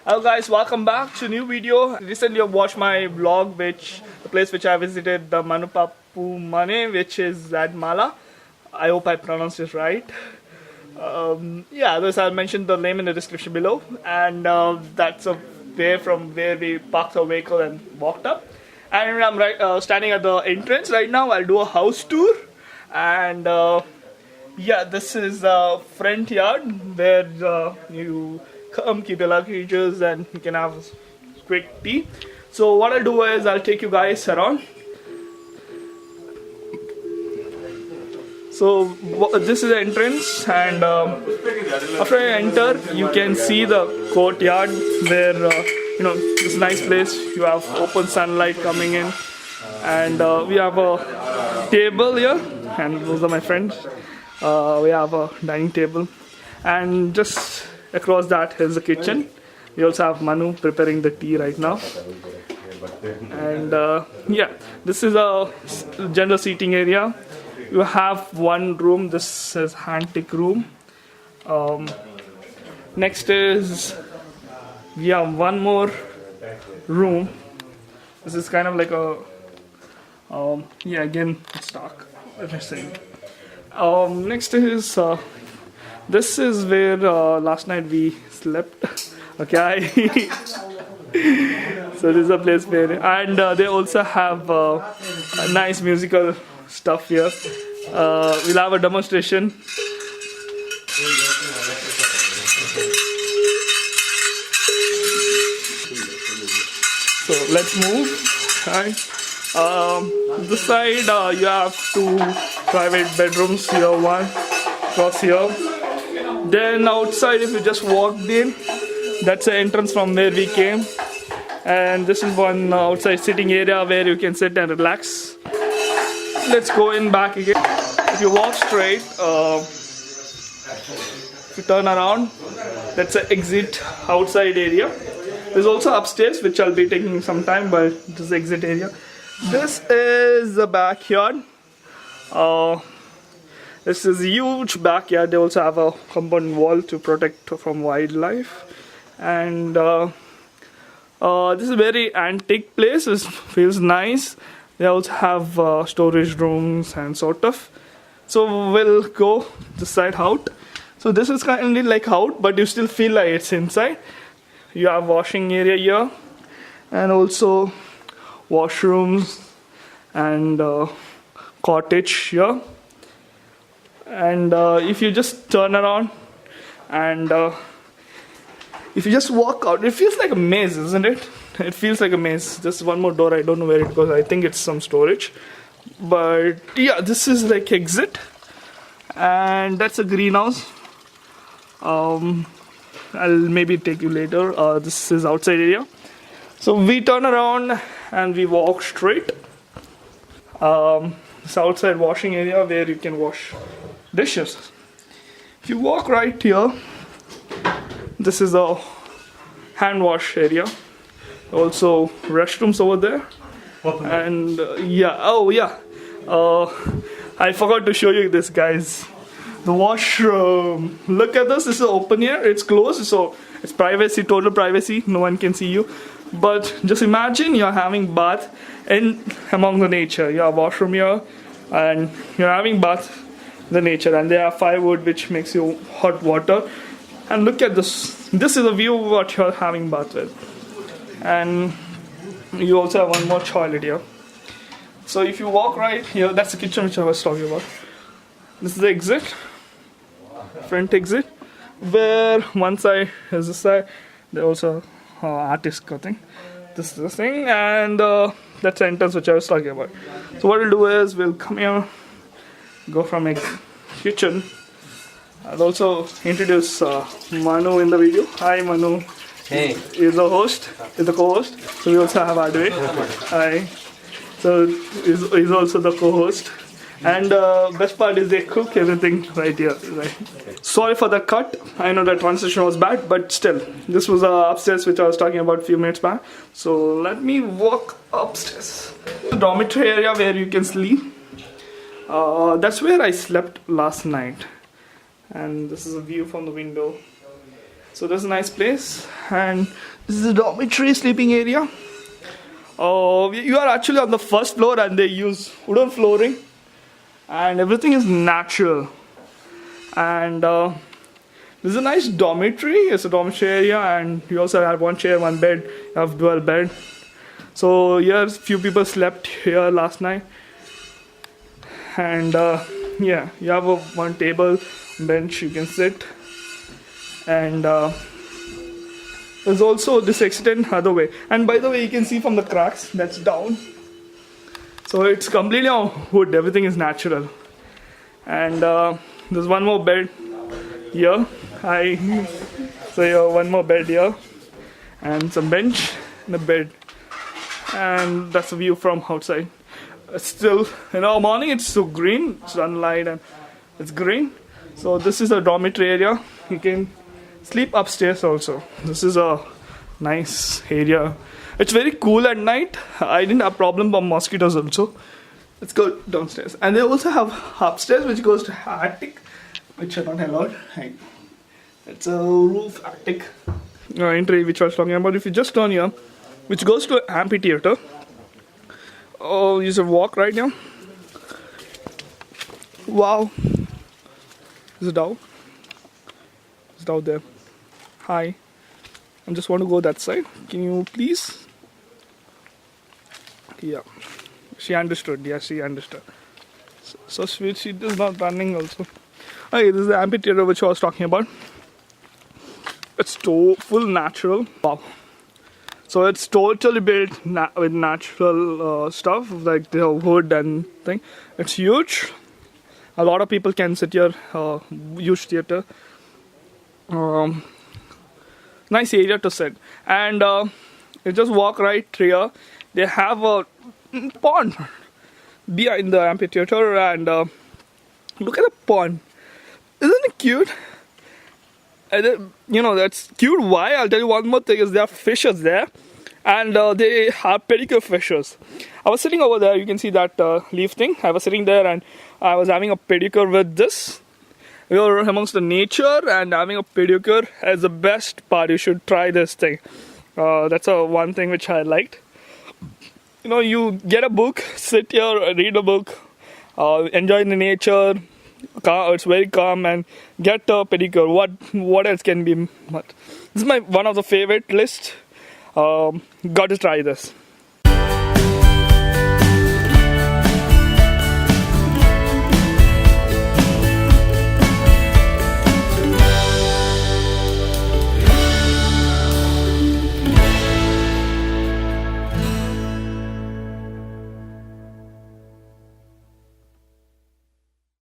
Hello guys, welcome back to a new video. Recently I watched my vlog, the place which I visited, the Mannapaapu Mane, which is at Maala. I hope I pronounced it right. Yeah, thus I'll mention the name in the description below. And that's a way from where we parked our vehicle and walked up. And I'm standing at the entrance right now. I'll do a house tour. And yeah, this is the front yard where you come, keep your luggages, and you can have a quick tea. So what I'll do is I'll take you guys around. So this is the entrance, and after I enter, you can see the courtyard where this nice place. You have open sunlight coming in, and we have a table here, and those are my friends. We have a dining table, and just across that is the kitchen. We also have Manu preparing the tea right now. And yeah, this is a general seating area. You have one room. This is antique room. Next is we have one more room. This is kind of like a yeah, again it's dark. Let me see. Next is this is where last night we slept. Okay. So this is a place where, and they also have a nice musical stuff here. We'll have a demonstration. So let's move. Right. This side you have two private bedrooms here, one across here. Then outside, if you just walked in, that's the entrance from where we came. And this is one outside sitting area where you can sit and relax. Let's go in back again. If you walk straight, if you turn around, that's the exit outside area. There's also upstairs, which I'll be taking some time, but this is the exit area. This is the backyard. This is a huge backyard. They also have a compound wall to protect from wildlife. And this is a very antique place. It feels nice. They also have storage rooms and sort of. So we'll go this side out. So this is kind of like out, but you still feel like it's inside. You have washing area here, and also washrooms and cottage here. And if you just turn around and if you just walk out, it feels like a maze, isn't it? It feels like a maze. Just one more door, I don't know where it goes. I think it's some storage. But yeah, this is like exit. And that's a greenhouse. I'll maybe take you later. This is outside area. So we turn around and we walk straight. This outside washing area where you can wash dishes. If you walk right here, this is a hand wash area. Also restrooms over there. And yeah, oh yeah, I forgot to show you this, guys. The washroom. Look at this. This is open here. It's closed, so it's privacy, total privacy. No one can see you. But just imagine you're having bath in among the nature. You have washroom here, and you're having bath in the nature. And they have firewood, which makes you hot water. And look at this. This is a view of what you're having bath with. And you also have one more toilet here. So if you walk right here, that's the kitchen which I was talking about. This is the exit, front exit, where one side is this side. They also artist cutting. This is the thing, and that's the entrance which I was talking about. So what we'll do is we'll come here, go from a kitchen. I'll also introduce Manu in the video. Hi Manu. Hey. He's the host, he's the co-host. So we also have Adve. Hi. So he's also the co-host. And best part is they cook everything right here. Right. Sorry for the cut. I know the transition was bad, but still, this was upstairs which I was talking about a few minutes back. So let me walk upstairs. The dormitory area where you can sleep. That's where I slept last night. And this is a view from the window. So this is a nice place, and this is a dormitory sleeping area. You are actually on the first floor, and they use wooden flooring, and everything is natural. And this is a nice dormitory. It's a dormitory area, and you also have one chair, one bed. You have dual bed. So here, few people slept here last night, and yeah, you have one table, bench you can sit, and there's also this extent other way. And by the way, you can see from the cracks that's down. So it's completely on wood. Everything is natural. And there's one more bed here. So here, one more bed here, and some bench and a bed. And that's a view from outside. Still, morning it's so green, sunlight, and it's green. So this is a dormitory area. You can sleep upstairs also. This is a nice area. It's very cool at night. I didn't have problem with mosquitoes also. Let's go downstairs. And they also have upstairs which goes to attic, which are not allowed. It's a roof attic. Entry which I was talking about. If you just turn here, which goes to Amphitheater. Oh, you should walk right now. Wow. Is it down? It's down there. Hi. I just want to go that side. Can you please? Yeah. She understood. Yeah, she understood. So sweet. She is not running also. Okay, this is the amphitheater which I was talking about. It's full natural. Wow. So it's totally built with natural stuff like the wood and thing. It's huge. A lot of people can sit here. Huge theater. Nice area to sit. And you just walk right here. They have a pond behind the amphitheater, and look at the pond. Isn't it cute? And that's cute. Why? I'll tell you one more thing is there are fishes there, and they have pedicure fishes. I was sitting over there. You can see that leaf thing. I was sitting there and I was having a pedicure with this. We were amongst the nature, and having a pedicure is the best part. You should try this thing. That's one thing which I liked. You get a book, sit here, read a book, enjoy the nature. It's very calm, and get a pedicure. What else can be? This is one of the favorite list. Got to try this.